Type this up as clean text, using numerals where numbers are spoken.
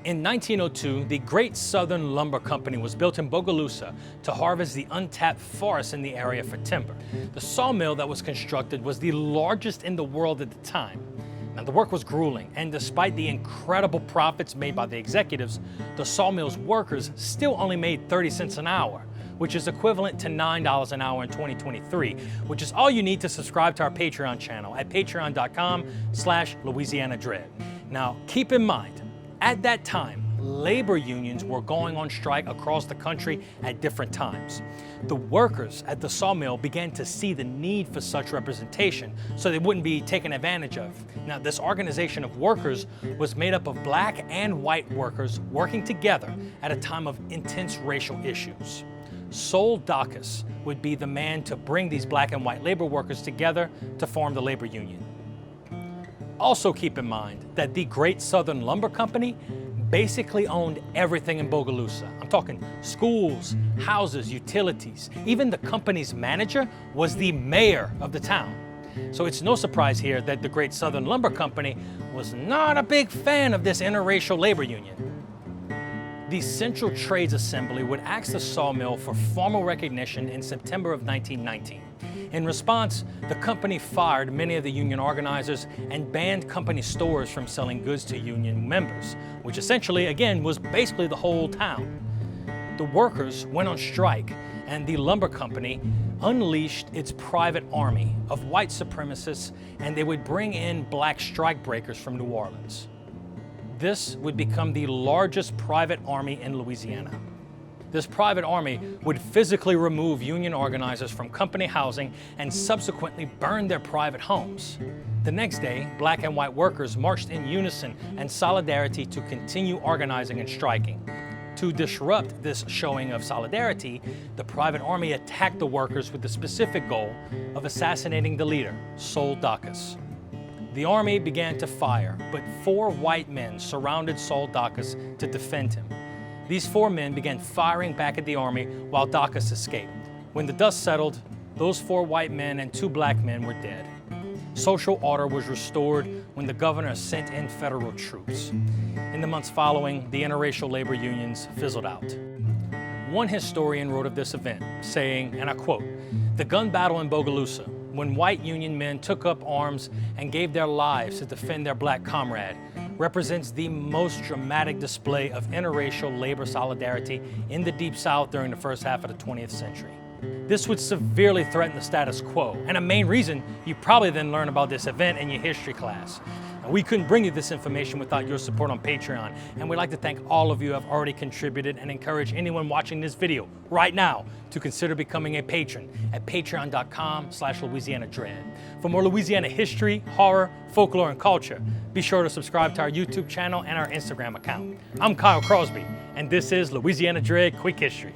In 1902, the Great Southern Lumber Company was built in Bogalusa to harvest the untapped forests in the area for timber. The sawmill that was constructed was the largest in the world at the time. Now, the work was grueling, and despite the incredible profits made by the executives, the sawmill's workers still only made 30 cents an hour, which is equivalent to $9 an hour in 2023, which is all you need to subscribe to our Patreon channel at patreon.com/LouisianaDread. Now, keep in mind, at that time, labor unions were going on strike across the country at different times. The workers at the sawmill began to see the need for such representation so they wouldn't be taken advantage of. Now, this organization of workers was made up of black and white workers working together at a time of intense racial issues. Sol Dacus would be the man to bring these black and white labor workers together to form the labor union. Also keep in mind that the Great Southern Lumber Company basically owned everything in Bogalusa. I'm talking schools, houses, utilities. Even the company's manager was the mayor of the town. So it's no surprise here that the Great Southern Lumber Company was not a big fan of this interracial labor union. The Central Trades Assembly would ask the sawmill for formal recognition in September of 1919. In response, the company fired many of the union organizers and banned company stores from selling goods to union members, which essentially, again, was basically the whole town. The workers went on strike, and the lumber company unleashed its private army of white supremacists, and they would bring in black strikebreakers from New Orleans. This would become the largest private army in Louisiana. This private army would physically remove union organizers from company housing and subsequently burn their private homes. The next day, black and white workers marched in unison and solidarity to continue organizing and striking. To disrupt this showing of solidarity, the private army attacked the workers with the specific goal of assassinating the leader, Sol Dacus. The army began to fire, but 4 white men surrounded Sol Dacus to defend him. These 4 men began firing back at the army while Dacus escaped. When the dust settled, those 4 white men and 2 black men were dead. Social order was restored when the governor sent in federal troops. In the months following, the interracial labor unions fizzled out. One historian wrote of this event, saying, and I quote, "The gun battle in Bogalusa, when white union men took up arms and gave their lives to defend their black comrade, represents the most dramatic display of interracial labor solidarity in the Deep South during the first half of the 20th century. This would severely threaten the status quo, and a main reason you probably then learn about this event in your history class. Now, we couldn't bring you this information without your support on Patreon, and we'd like to thank all of you who have already contributed and encourage anyone watching this video right now to consider becoming a patron at patreon.com/LouisianaDread. For more Louisiana history, horror, folklore, and culture, be sure to subscribe to our YouTube channel and our Instagram account. I'm Kyle Crosby, and this is Louisiana Dread Quick History.